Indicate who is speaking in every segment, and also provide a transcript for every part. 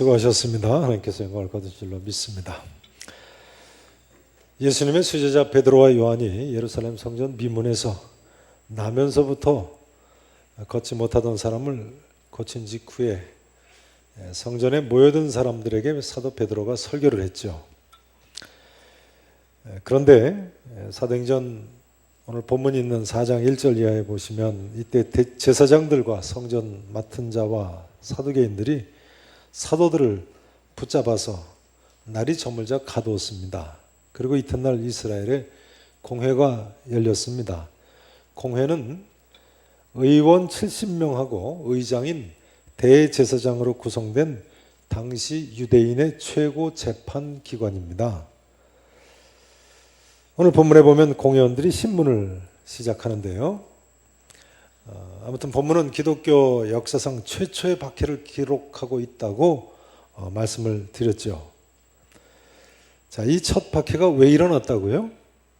Speaker 1: 수고하셨습니다. 하나님께서 영광을 거두실 줄로 믿습니다. 예수님의 수제자 베드로와 요한이 예루살렘 성전 미문에서 나면서부터 걷지 못하던 사람을 고친 직후에 성전에 모여든 사람들에게 사도 베드로가 설교를 했죠. 그런데 사도행전 오늘 본문이 있는 4장 1절 이하에 보시면 이때 제사장들과 성전 맡은 자와 사두개인들이 사도들을 붙잡아서 날이 저물자 가두었습니다. 그리고 이튿날 이스라엘에 공회가 열렸습니다. 공회는 의원 70명하고 의장인 대제사장으로 구성된 당시 유대인의 최고 재판기관입니다. 오늘 본문에 보면 공회원들이 신문을 시작하는데요. 아무튼 본문은 기독교 역사상 최초의 박해를 기록하고 있다고 말씀을 드렸죠. 자, 이 첫 박해가 왜 일어났다고요?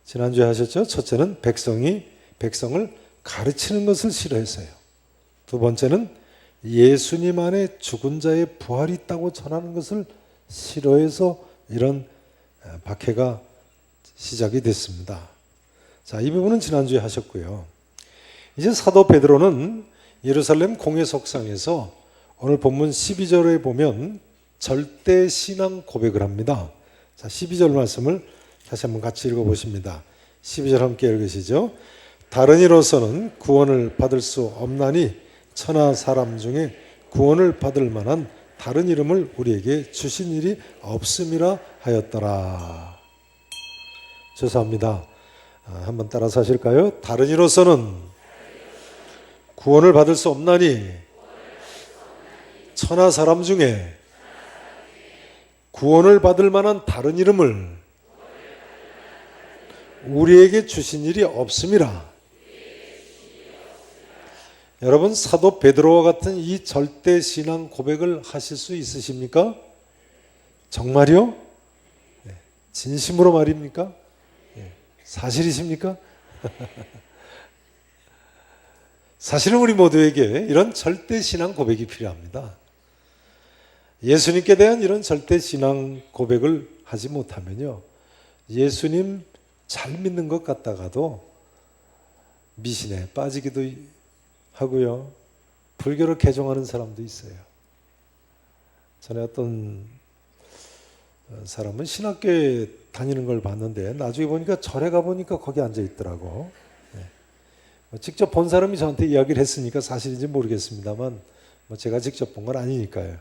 Speaker 1: 지난주에 하셨죠? 첫째는 백성을 가르치는 것을 싫어했어요. 두 번째는 예수님 안에 죽은 자의 부활이 있다고 전하는 것을 싫어해서 이런 박해가 시작이 됐습니다. 자, 이 부분은 지난주에 하셨고요. 이제 사도 베드로는 예루살렘 공회 속상에서 오늘 본문 12절에 보면 절대 신앙 고백을 합니다. 자, 12절 말씀을 다시 한번 같이 읽어보십니다. 12절 함께 읽으시죠. 다른 이로서는 구원을 받을 수 없나니 천하 사람 중에 구원을 받을 만한 다른 이름을 우리에게 주신 일이 없음이라 하였더라. 죄송합니다. 한번 따라서 하실까요? 다른 이로서는 구원을 받을 수 없나니 천하 사람 중에 구원을 받을 만한 다른 이름을 우리에게 주신 일이 없음이라. 여러분, 사도 베드로와 같은 이 절대 신앙 고백을 하실 수 있으십니까? 정말요? 진심으로 말입니까? 사실이십니까? 사실은 우리 모두에게 이런 절대 신앙 고백이 필요합니다. 예수님께 대한 이런 절대 신앙 고백을 하지 못하면요, 예수님 잘 믿는 것 같다가도 미신에 빠지기도 하고요, 불교를 개종하는 사람도 있어요. 전에 어떤 사람은 신학교에 다니는 걸 봤는데 나중에 보니까 절에 가보니까 거기 앉아 있더라고. 직접 본 사람이 저한테 이야기를 했으니까 사실인지 모르겠습니다만 제가 직접 본 건 아니니까요.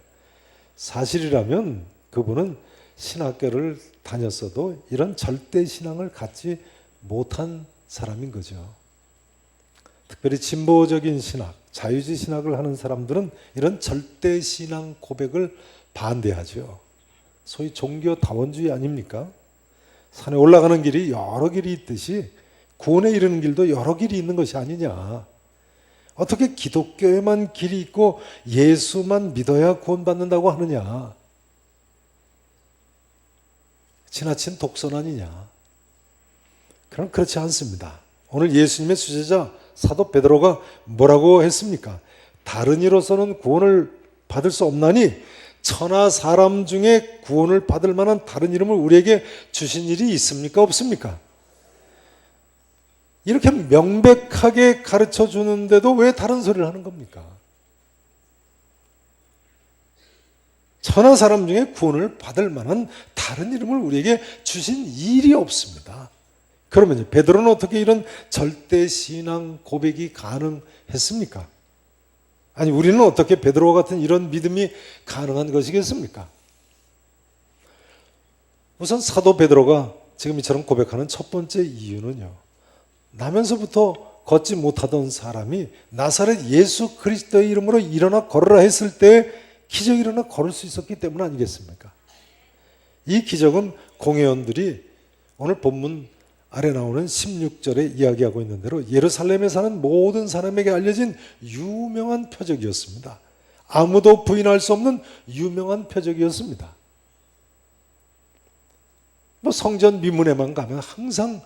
Speaker 1: 사실이라면 그분은 신학교를 다녔어도 이런 절대 신앙을 갖지 못한 사람인 거죠. 특별히 진보적인 신학, 자유주의 신학을 하는 사람들은 이런 절대 신앙 고백을 반대하죠. 소위 종교 다원주의 아닙니까? 산에 올라가는 길이 여러 길이 있듯이 구원에 이르는 길도 여러 길이 있는 것이 아니냐. 어떻게 기독교에만 길이 있고 예수만 믿어야 구원받는다고 하느냐. 지나친 독선 아니냐. 그럼 그렇지 않습니다. 오늘 예수님의 수제자 사도 베드로가 뭐라고 했습니까? 다른 이로서는 구원을 받을 수 없나니 천하 사람 중에 구원을 받을 만한 다른 이름을 우리에게 주신 일이 있습니까? 없습니까? 이렇게 명백하게 가르쳐 주는데도 왜 다른 소리를 하는 겁니까? 천하 사람 중에 구원을 받을 만한 다른 이름을 우리에게 주신 일이 없습니다. 그러면 베드로는 어떻게 이런 절대 신앙 고백이 가능했습니까? 아니, 우리는 어떻게 베드로와 같은 이런 믿음이 가능한 것이겠습니까? 우선 사도 베드로가 지금 이처럼 고백하는 첫 번째 이유는요, 나면서부터 걷지 못하던 사람이 나사렛 예수 그리스도의 이름으로 일어나 걸으라 했을 때 기적이 일어나 걸을 수 있었기 때문 아니겠습니까? 이 기적은 공회원들이 오늘 본문 아래 나오는 16절에 이야기하고 있는 대로 예루살렘에 사는 모든 사람에게 알려진 유명한 표적이었습니다. 아무도 부인할 수 없는 유명한 표적이었습니다. 성전 미문에만 가면 항상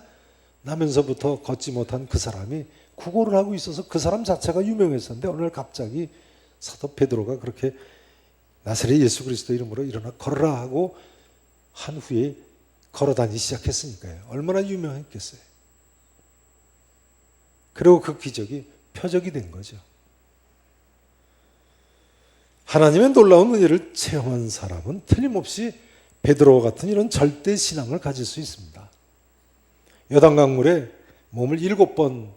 Speaker 1: 나면서부터 걷지 못한 그 사람이 구걸을 하고 있어서 그 사람 자체가 유명했었는데 오늘 갑자기 사도 베드로가 그렇게 나사렛 예수 그리스도 이름으로 일어나 걸어라 하고 한 후에 걸어 다니기 시작했으니까요. 얼마나 유명했겠어요. 그리고 그 기적이 표적이 된 거죠. 하나님의 놀라운 은혜를 체험한 사람은 틀림없이 베드로와 같은 이런 절대 신앙을 가질 수 있습니다. 요단강물에 몸을 7번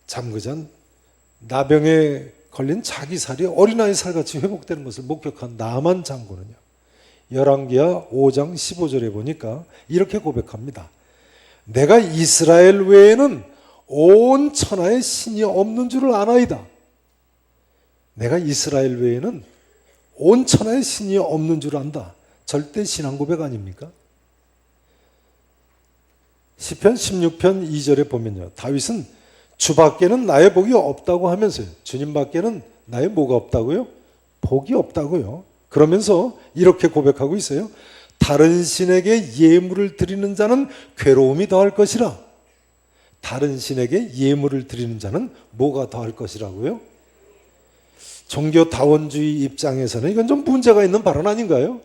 Speaker 1: 잠그잔 나병에 걸린 자기 살이 어린아이 살같이 회복되는 것을 목격한 나만 장군은요, 열왕기하 5장 15절에 보니까 이렇게 고백합니다. 내가 이스라엘 외에는 온 천하에 신이 없는 줄을 아나이다. 내가 이스라엘 외에는 온 천하에 신이 없는 줄 안다. 절대 신앙 고백 아닙니까? 시편 16편 2절에 보면요, 다윗은 주 밖에는 나의 복이 없다고 하면서요, 주님 밖에는 나의 뭐가 없다고요? 복이 없다고요. 그러면서 이렇게 고백하고 있어요. 다른 신에게 예물을 드리는 자는 괴로움이 더할 것이라. 다른 신에게 예물을 드리는 자는 뭐가 더할 것이라고요? 종교 다원주의 입장에서는 이건 좀 문제가 있는 발언 아닌가요?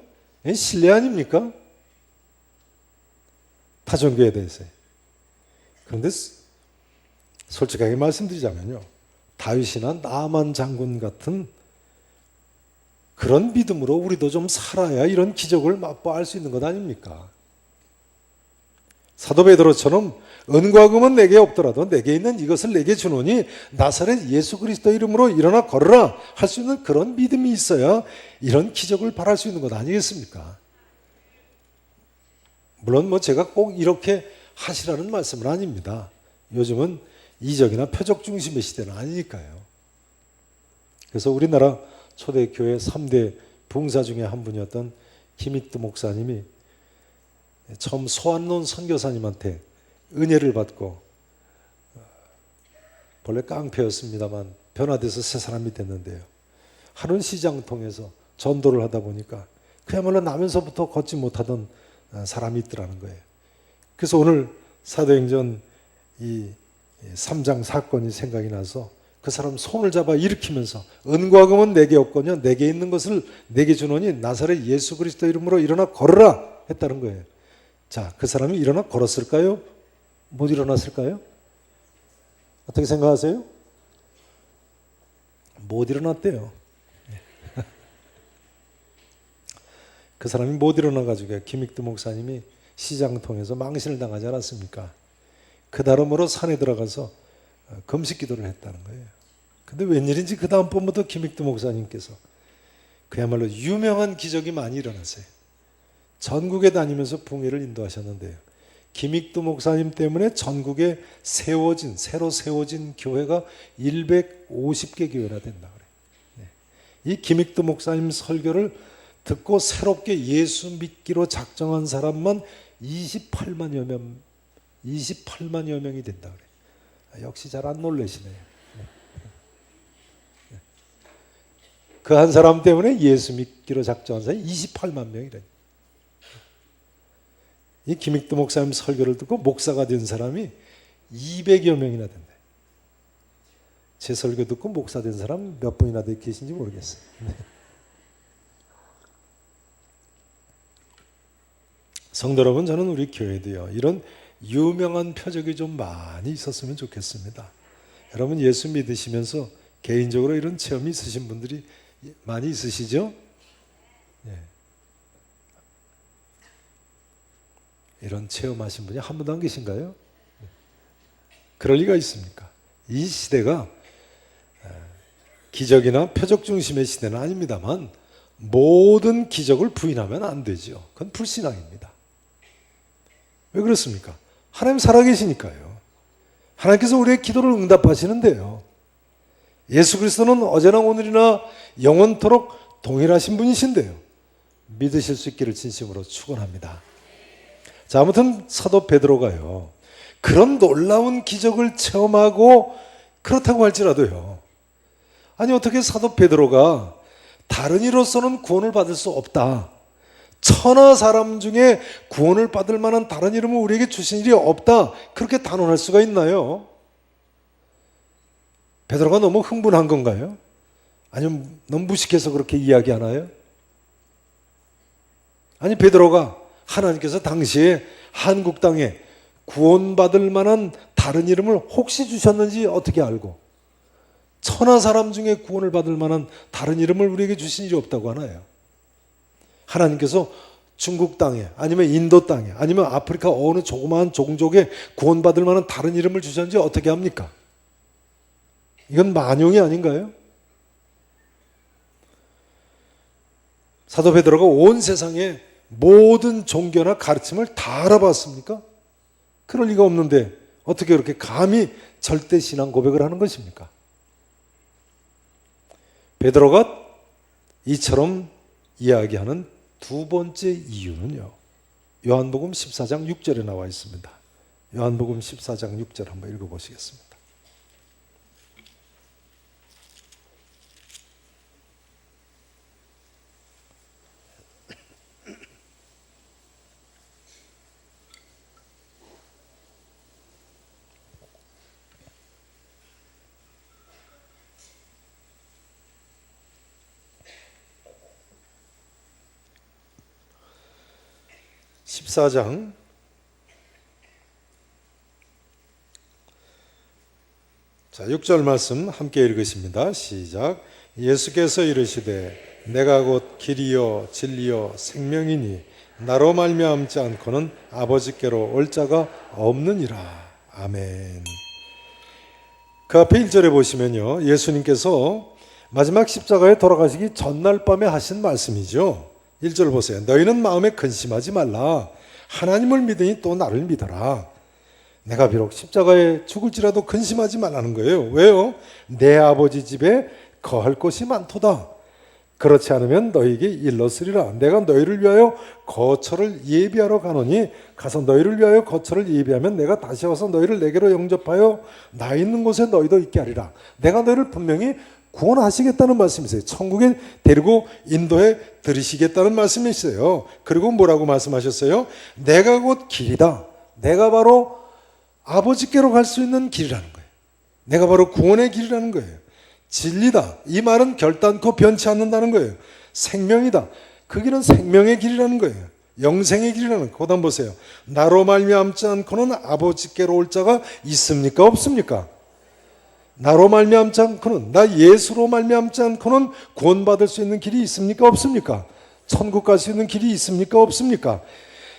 Speaker 1: 신뢰 아닙니까? 타종교에 대해서요. 그런데 솔직하게 말씀드리자면요, 다윗이나 나만 장군 같은 그런 믿음으로 우리도 좀 살아야 이런 기적을 맛보할 수 있는 것 아닙니까? 사도 베드로처럼 은과 금은 내게 없더라도 내게 있는 이것을 내게 주노니 나사렛 예수 그리스도 이름으로 일어나 걸으라 할 수 있는 그런 믿음이 있어야 이런 기적을 바랄 수 있는 것 아니겠습니까? 물론 제가 꼭 이렇게 하시라는 말씀은 아닙니다. 요즘은 이적이나 표적 중심의 시대는 아니니까요. 그래서 우리나라 초대교회 3대 봉사 중에 한 분이었던 김익두 목사님이 처음 소안론 선교사님한테 은혜를 받고, 본래 깡패였습니다만 변화돼서 새 사람이 됐는데요, 하는 시장 통해서 전도를 하다 보니까 그야말로 나면서부터 걷지 못하던 사람이 있더라는 거예요. 그래서 오늘 사도행전 이 3장 사건이 생각이 나서 그 사람 손을 잡아 일으키면서 은과 금은 내게 없거니와 내게 있는 것을 내게 주노니 나사렛 예수 그리스도 이름으로 일어나 걸으라 했다는 거예요. 자, 그 사람이 일어나 걸었을까요? 못 일어났을까요? 어떻게 생각하세요? 못 일어났대요. 그 사람이 못 일어나가지고 김익두 목사님이 시장 통해서 망신을 당하지 않았습니까? 그 다음으로 산에 들어가서 금식 기도를 했다는 거예요. 근데 웬일인지 그 다음번부터 김익두 목사님께서 그야말로 유명한 기적이 많이 일어났어요. 전국에 다니면서 붕괴를 인도하셨는데요, 김익두 목사님 때문에 전국에 새로 세워진 교회가 150개 교회나 된다 그래요. 이 김익두 목사님 설교를 듣고 새롭게 예수 믿기로 작정한 사람만 28만여 명이 된다 그래요. 역시 잘 안 놀라시네요. 그 한 사람 때문에 예수 믿기로 작정한 사람이 28만 명이래요. 이 김익두 목사님 설교를 듣고 목사가 된 사람이 200여 명이나 된다. 제 설교 듣고 목사 된 사람 몇 분이나 계신지 모르겠어요. 성도 여러분, 저는 우리 교회도요, 이런 유명한 표적이 좀 많이 있었으면 좋겠습니다. 여러분 예수 믿으시면서 개인적으로 이런 체험이 있으신 분들이 많이 있으시죠? 예. 이런 체험하신 분이 한 분도 안 계신가요? 그럴 리가 있습니까? 이 시대가 기적이나 표적 중심의 시대는 아닙니다만 모든 기적을 부인하면 안 되죠. 그건 불신앙입니다. 왜 그렇습니까? 하나님 살아계시니까요. 하나님께서 우리의 기도를 응답하시는데요, 예수 그리스도는 어제나 오늘이나 영원토록 동일하신 분이신데요, 믿으실 수 있기를 진심으로 축원합니다. 자, 아무튼 사도 베드로가요, 그런 놀라운 기적을 체험하고 그렇다고 할지라도요, 아니 어떻게 사도 베드로가 다른 이로서는 구원을 받을 수 없다, 천하 사람 중에 구원을 받을 만한 다른 이름을 우리에게 주신 일이 없다, 그렇게 단언할 수가 있나요? 베드로가 너무 흥분한 건가요? 아니면 너무 무식해서 그렇게 이야기하나요? 아니, 베드로가 하나님께서 당시에 한국 땅에 구원받을 만한 다른 이름을 혹시 주셨는지 어떻게 알고 천하 사람 중에 구원을 받을 만한 다른 이름을 우리에게 주신 일이 없다고 하나요? 하나님께서 중국 땅에 아니면 인도 땅에 아니면 아프리카 어느 조그마한 종족에 구원받을 만한 다른 이름을 주셨는지 어떻게 합니까? 이건 만용이 아닌가요? 사도 베드로가 온 세상의 모든 종교나 가르침을 다 알아봤습니까? 그럴 리가 없는데 어떻게 그렇게 감히 절대 신앙 고백을 하는 것입니까? 베드로가 이처럼 이야기하는 두 번째 이유는요, 요한복음 14장 6절에 나와 있습니다. 요한복음 14장 6절 한번 읽어보시겠습니다. (14장) 자, 6절 말씀 함께 읽으십니다. 시작. 예수께서 이르시되 내가 곧 길이요 진리요 생명이니 나로 말미암지 않고는 아버지께로 올 자가 없느니라. 아멘. 그 앞에 1절에 보시면요, 예수님께서 마지막 십자가에 돌아가시기 전날 밤에 하신 말씀이죠. 1절 보세요. 너희는 마음에 근심하지 말라. 하나님을 믿으니 또 나를 믿어라. 내가 비록 십자가에 죽을지라도 근심하지 말라는 거예요. 왜요? 내 아버지 집에 거할 곳이 많도다. 그렇지 않으면 너희에게 일렀으리라. 내가 너희를 위하여 거처를 예비하러 가노니 가서 너희를 위하여 거처를 예비하면 내가 다시 와서 너희를 내게로 영접하여 나 있는 곳에 너희도 있게 하리라. 내가 너희를 분명히 구원하시겠다는 말씀이세요. 천국에 데리고 인도에 들이시겠다는 말씀이 있어요. 그리고 뭐라고 말씀하셨어요? 내가 곧 길이다. 내가 바로 아버지께로 갈 수 있는 길이라는 거예요. 내가 바로 구원의 길이라는 거예요. 진리다. 이 말은 결단코 변치 않는다는 거예요. 생명이다. 그 길은 생명의 길이라는 거예요. 영생의 길이라는 거예요. 거단 보세요. 나로 말미암지 않고는 아버지께로 올 자가 있습니까? 없습니까? 나로 말미암지 않고는, 나 예수로 말미암지 않고는 구원받을 수 있는 길이 있습니까? 없습니까? 천국 갈 수 있는 길이 있습니까? 없습니까?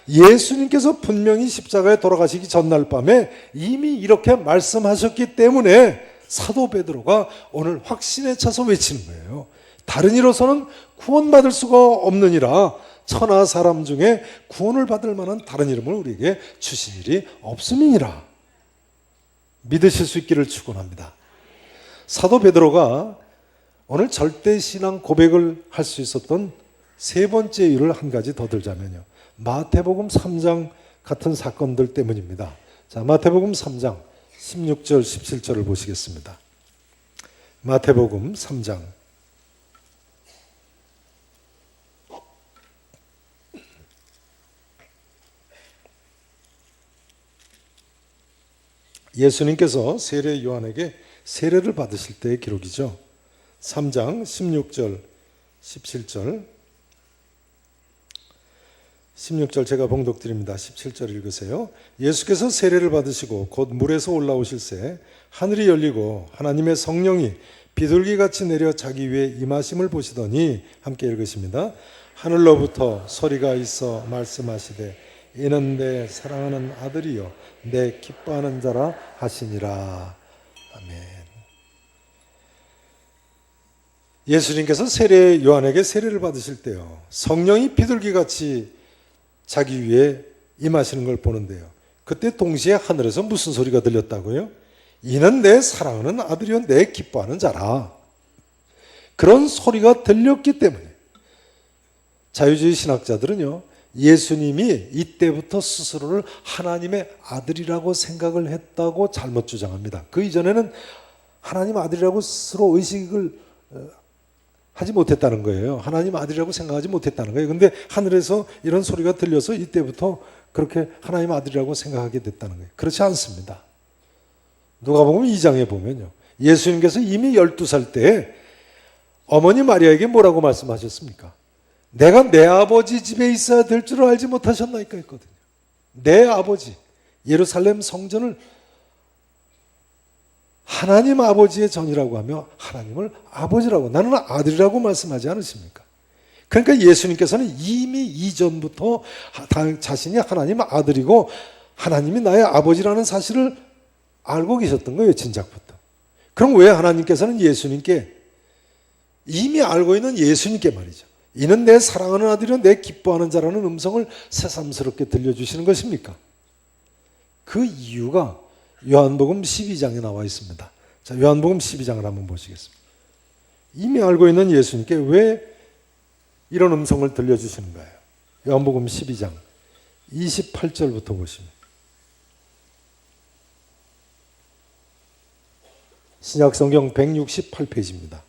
Speaker 1: 예수님께서 분명히 십자가에 돌아가시기 전날 밤에 이미 이렇게 말씀하셨기 때문에 사도 베드로가 오늘 확신에 차서 외치는 거예요. 다른 이로서는 구원받을 수가 없느니라. 천하 사람 중에 구원을 받을 만한 다른 이름을 우리에게 주신 일이 없음이니라. 믿으실 수 있기를 축원합니다. 사도 베드로가 오늘 절대신앙 고백을 할 수 있었던 세 번째 이유를 한 가지 더 들자면요, 마태복음 3장 같은 사건들 때문입니다. 자, 마태복음 3장 16절 17절을 보시겠습니다. 마태복음 3장 예수님께서 세례 요한에게 세례를 받으실 때의 기록이죠. 3장 16절 17절 16절 제가 봉독드립니다. 17절 읽으세요. 예수께서 세례를 받으시고 곧 물에서 올라오실새 하늘이 열리고 하나님의 성령이 비둘기같이 내려 자기 위에 임하심을 보시더니, 함께 읽으십니다. 하늘로부터 소리가 있어 말씀하시되 이는 내 사랑하는 아들이요 내 기뻐하는 자라 하시니라. 아멘. 예수님께서 세례 요한에게 세례를 받으실 때요, 성령이 비둘기같이 자기 위에 임하시는 걸 보는데요, 그때 동시에 하늘에서 무슨 소리가 들렸다고요? 이는 내 사랑하는 아들이요 내 기뻐하는 자라. 그런 소리가 들렸기 때문에 자유주의 신학자들은요, 예수님이 이때부터 스스로를 하나님의 아들이라고 생각을 했다고 잘못 주장합니다. 그 이전에는 하나님 아들이라고 스스로 의식을 하지 못했다는 거예요. 하나님 아들이라고 생각하지 못했다는 거예요. 근데 하늘에서 이런 소리가 들려서 이때부터 그렇게 하나님 아들이라고 생각하게 됐다는 거예요. 그렇지 않습니다. 누가복음 2장에 보면요, 예수님께서 이미 12살 때 어머니 마리아에게 뭐라고 말씀하셨습니까? 내가 내 아버지 집에 있어야 될 줄 알지 못하셨나이까 했거든요. 내 아버지, 예루살렘 성전을 하나님 아버지의 전이라고 하며 하나님을 아버지라고, 나는 아들이라고 말씀하지 않으십니까? 그러니까 예수님께서는 이미 이전부터 자신이 하나님 아들이고 하나님이 나의 아버지라는 사실을 알고 계셨던 거예요, 진작부터. 그럼 왜 하나님께서는 예수님께, 이미 알고 있는 예수님께 말이죠, 이는 내 사랑하는 아들이요 내 기뻐하는 자라는 음성을 새삼스럽게 들려주시는 것입니까? 그 이유가 요한복음 12장에 나와 있습니다. 자, 요한복음 12장을 한번 보시겠습니다. 이미 알고 있는 예수님께 왜 이런 음성을 들려주시는 거예요? 요한복음 12장 28절부터 보시면, 신약성경 168페이지입니다.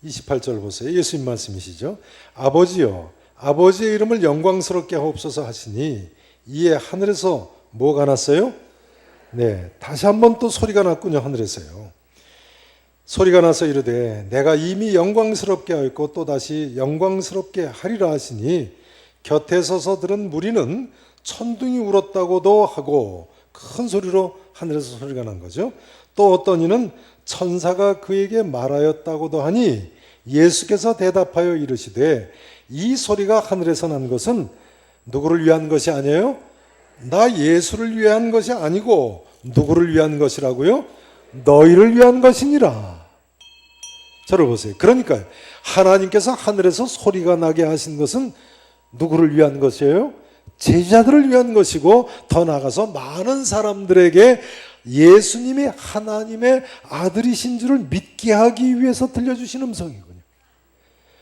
Speaker 1: (28절) 보세요. 예수님 말씀이시죠. 아버지여, 아버지의 이름을 영광스럽게 하옵소서 하시니 이에 하늘에서 뭐가 났어요? 네, 다시 한번 또 소리가 났군요. 하늘에서요. 소리가 나서 이르되 내가 이미 영광스럽게 하였고 또다시 영광스럽게 하리라 하시니 곁에 서서 들은 무리는 천둥이 울었다고도 하고, 큰 소리로 하늘에서 소리가 난 거죠. 또 어떤 이는 천사가 그에게 말하였다고도 하니 예수께서 대답하여 이르시되 이 소리가 하늘에서 난 것은 누구를 위한 것이 아니에요? 나 예수를 위한 것이 아니고 누구를 위한 것이라고요? 너희를 위한 것이니라. 저를 보세요. 그러니까요, 하나님께서 하늘에서 소리가 나게 하신 것은 누구를 위한 것이에요? 제자들을 위한 것이고, 더 나아가서 많은 사람들에게 예수님이 하나님의 아들이신 줄을 믿게 하기 위해서 들려주신 음성이군요.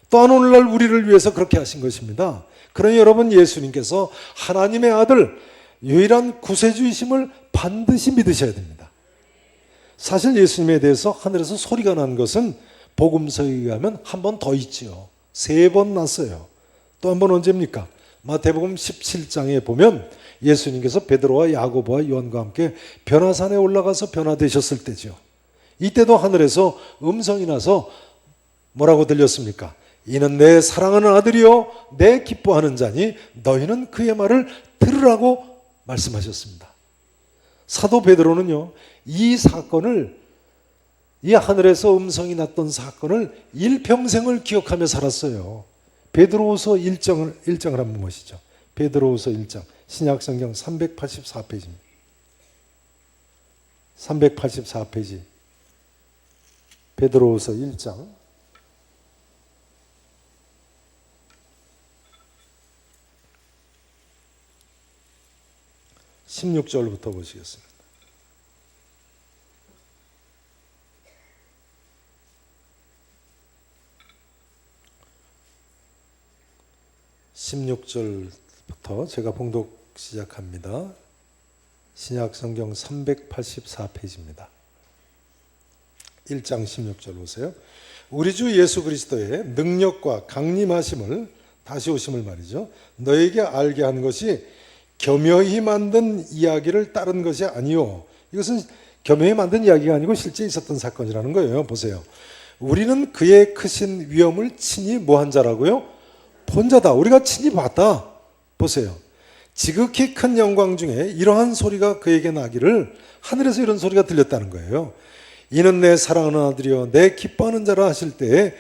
Speaker 1: 또한 오늘날 우리를 위해서 그렇게 하신 것입니다. 그러니 여러분, 예수님께서 하나님의 아들, 유일한 구세주이심을 반드시 믿으셔야 됩니다. 사실 예수님에 대해서 하늘에서 소리가 난 것은 복음서에 의하면 한 번 더 있지요. 3번 났어요. 또 한 번 언제입니까? 마태복음 17장에 보면 예수님께서 베드로와 야고보와 요한과 함께 변화산에 올라가서 변화되셨을 때죠. 이때도 하늘에서 음성이 나서 뭐라고 들렸습니까? 이는 내 사랑하는 아들이요 내 기뻐하는 자니 너희는 그의 말을 들으라고 말씀하셨습니다. 사도 베드로는요, 이 사건을, 이 하늘에서 음성이 났던 사건을 일평생을 기억하며 살았어요. 베드로후서 1장을 한번 보시죠. 베드로후서 1장, 신약성경 384페이지입니다. 384페이지, 베드로후서 1장 16절부터 보시겠습니다. (16절부터) 제가 봉독 시작합니다. 신약성경 384페이지입니다. 1장 16절 보세요. 우리 주 예수 그리스도의 능력과 강림하심을, 다시 오심을 말이죠, 너에게 알게 한 것이 겸허히 만든 이야기를 따른 것이 아니요. 이것은 겸허히 만든 이야기가 아니고 실제 있었던 사건이라는 거예요. 보세요. 우리는 그의 크신 위엄을 친히 뭐한 자라고요? 본 자다. 우리가 친히 봤다. 보세요. 지극히 큰 영광 중에 이러한 소리가 그에게 나기를, 하늘에서 이런 소리가 들렸다는 거예요. 이는 내 사랑하는 아들이요 내 기뻐하는 자라 하실 때에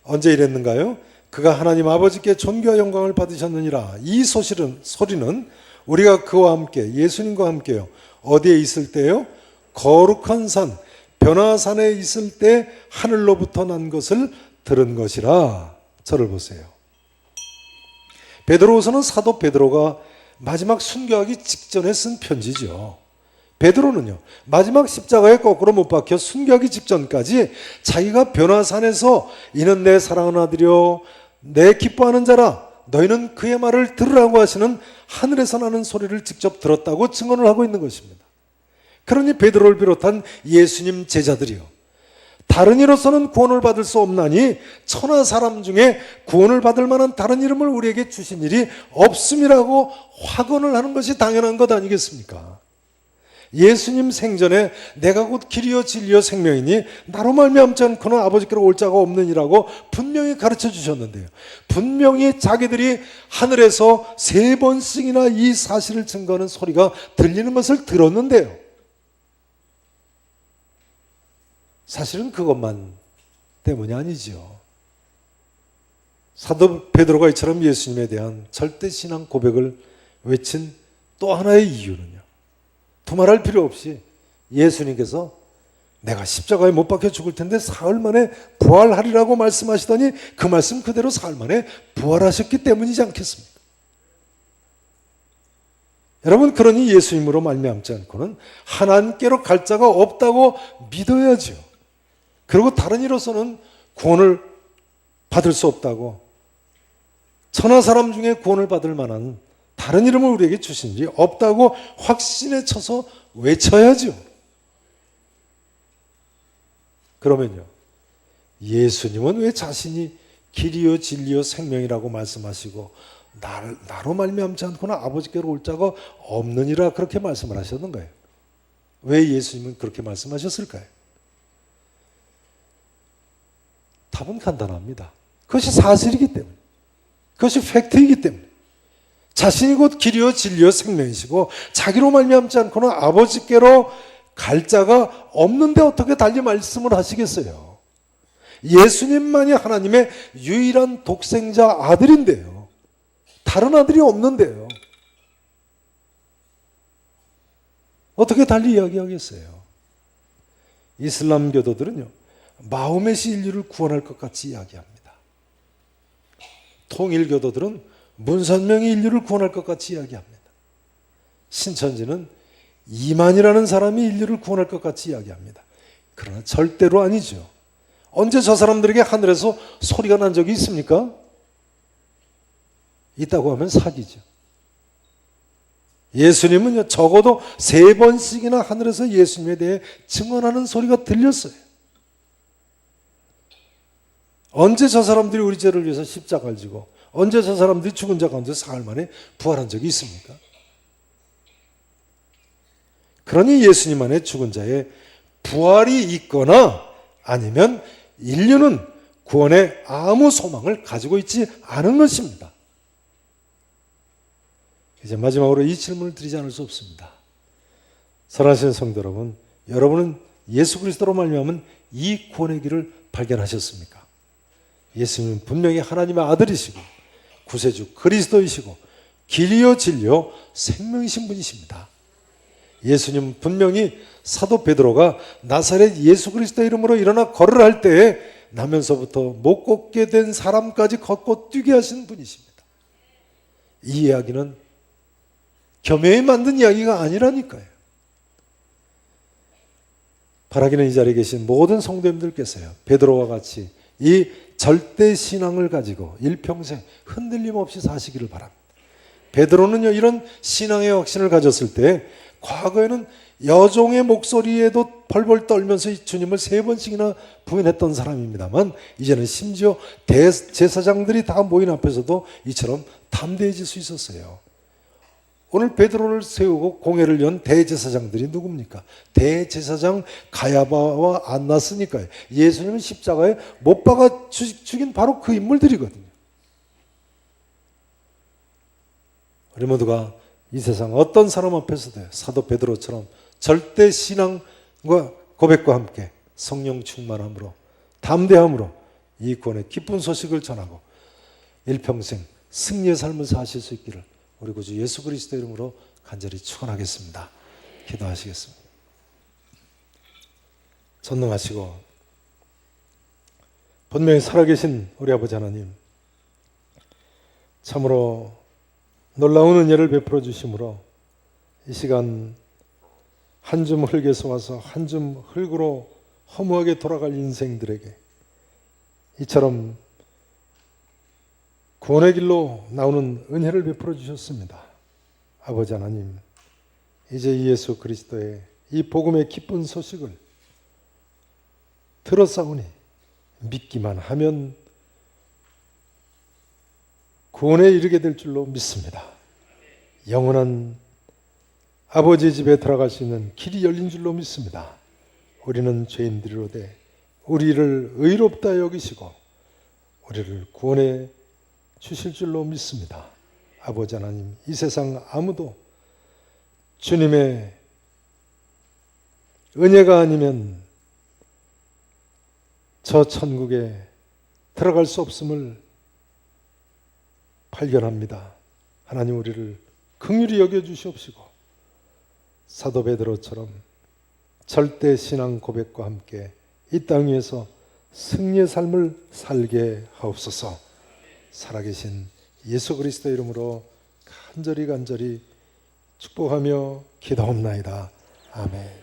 Speaker 1: 언제 이랬는가요? 그가 하나님 아버지께 존귀와 영광을 받으셨느니라. 이 소리는 우리가 그와 함께, 예수님과 함께요, 어디에 있을 때요? 거룩한 산 변화산에 있을 때 하늘로부터 난 것을 들은 것이라. 저를 보세요. 베드로후서는 사도 베드로가 마지막 순교하기 직전에 쓴 편지죠. 베드로는요, 마지막 십자가에 거꾸로 못 박혀 순교하기 직전까지 자기가 변화산에서 이는 내 사랑하는 아들이요 내 기뻐하는 자라 너희는 그의 말을 들으라고 하시는 하늘에서 나는 소리를 직접 들었다고 증언을 하고 있는 것입니다. 그러니 베드로를 비롯한 예수님 제자들이요, 다른 이로서는 구원을 받을 수 없나니 천하 사람 중에 구원을 받을 만한 다른 이름을 우리에게 주신 일이 없음이라고 확언을 하는 것이 당연한 것 아니겠습니까? 예수님 생전에 내가 곧 길이요 진리요 생명이니 나로 말미암지 않고는 아버지께로 올 자가 없느니라고 분명히 가르쳐 주셨는데요. 분명히 자기들이 하늘에서 3번씩이나 이 사실을 증거하는 소리가 들리는 것을 들었는데요. 사실은 그것만 때문이 아니죠. 사도 베드로가 이처럼 예수님에 대한 절대 신앙 고백을 외친 또 하나의 이유는요, 두말할 필요 없이 예수님께서 내가 십자가에 못 박혀 죽을 텐데 사흘 만에 부활하리라고 말씀하시더니 그 말씀 그대로 사흘 만에 부활하셨기 때문이지 않겠습니까? 여러분, 그러니 예수님으로 말미암지 않고는 하나님께로 갈 자가 없다고 믿어야죠. 그리고 다른 이로서는 구원을 받을 수 없다고, 천하 사람 중에 구원을 받을 만한 다른 이름을 우리에게 주신 지 없다고 확신에 쳐서 외쳐야죠. 그러면요, 예수님은 왜 자신이 길이요 진리요 생명이라고 말씀하시고 나로 말미암지 않고는 아버지께로 올 자가 없느니라 그렇게 말씀을 하셨는가요? 왜 예수님은 그렇게 말씀하셨을까요? 답은 간단합니다. 그것이 사실이기 때문에, 그것이 팩트이기 때문에, 자신이 곧 길이요 진리요 생명이시고 자기로 말미암지 않고는 아버지께로 갈 자가 없는데 어떻게 달리 말씀을 하시겠어요? 예수님만이 하나님의 유일한 독생자 아들인데요, 다른 아들이 없는데요, 어떻게 달리 이야기하겠어요? 이슬람교도들은요, 마호멧이 인류를 구원할 것 같이 이야기합니다. 통일교도들은 문선명이 인류를 구원할 것 같이 이야기합니다. 신천지는 이만이라는 사람이 인류를 구원할 것 같이 이야기합니다. 그러나 절대로 아니죠. 언제 저 사람들에게 하늘에서 소리가 난 적이 있습니까? 있다고 하면 사기죠. 예수님은요, 적어도 3번씩이나 하늘에서 예수님에 대해 증언하는 소리가 들렸어요. 언제 저 사람들이 우리 죄를 위해서 십자가를 지고, 언제 저 사람들이 죽은 자 가운데 사흘 만에 부활한 적이 있습니까? 그러니 예수님 안에 죽은 자의 부활이 있거나 아니면 인류는 구원의 아무 소망을 가지고 있지 않은 것입니다. 이제 마지막으로 이 질문을 드리지 않을 수 없습니다. 사랑하시는 성도 여러분, 여러분은 예수 그리스도로 말미암은 이 구원의 길을 발견하셨습니까? 예수님은 분명히 하나님의 아들이시고 구세주 그리스도이시고 길이요 진리요 생명이신 분이십니다. 예수님 분명히 사도 베드로가 나사렛 예수 그리스도 이름으로 일어나 걸으라 할 때에 나면서부터 못 걷게 된 사람까지 걷고 뛰게 하신 분이십니다. 이 이야기는 겸해에 만든 이야기가 아니라니까요. 바라기는 이 자리에 계신 모든 성도님들께서요, 베드로와 같이 이 절대 신앙을 가지고 일평생 흔들림 없이 사시기를 바랍니다. 베드로는요, 이런 신앙의 확신을 가졌을 때 과거에는 여종의 목소리에도 벌벌 떨면서 주님을 3번씩이나 부인했던 사람입니다만, 이제는 심지어 대제사장들이 다 모인 앞에서도 이처럼 담대해질 수 있었어요. 오늘 베드로를 세우고 공회를 연 대제사장들이 누굽니까? 대제사장 가야바와 안나스니까요. 예수님은 십자가에 못 박아 죽인 바로 그 인물들이거든요. 우리 모두가 이 세상 어떤 사람 앞에서도 사도 베드로처럼 절대 신앙과 고백과 함께 성령 충만함으로 담대함으로 이 구원의 기쁜 소식을 전하고 일평생 승리의 삶을 사실 수 있기를 우리 구주 예수 그리스도 이름으로 간절히 축원하겠습니다. 기도하시겠습니다. 전능하시고 분명히 살아계신 우리 아버지 하나님, 참으로 놀라운 은혜를 베풀어 주심으로 이 시간 한 줌 흙에서 와서 한 줌 흙으로 허무하게 돌아갈 인생들에게 이처럼 구원의 길로 나오는 은혜를 베풀어 주셨습니다. 아버지 하나님, 이제 예수 그리스도의 이 복음의 기쁜 소식을 들었사오니 믿기만 하면 구원에 이르게 될 줄로 믿습니다. 영원한 아버지의 집에 들어갈 수 있는 길이 열린 줄로 믿습니다. 우리는 죄인들이로되 우리를 의롭다 여기시고 우리를 구원해 주실 줄로 믿습니다. 아버지 하나님, 이 세상 아무도 주님의 은혜가 아니면 저 천국에 들어갈 수 없음을 발견합니다. 하나님, 우리를 긍휼히 여겨주시옵시고 사도 베드로처럼 절대 신앙 고백과 함께 이 땅 위에서 승리의 삶을 살게 하옵소서. 살아계신 예수 그리스도 이름으로 간절히 축복하며 기도합나이다. 아멘.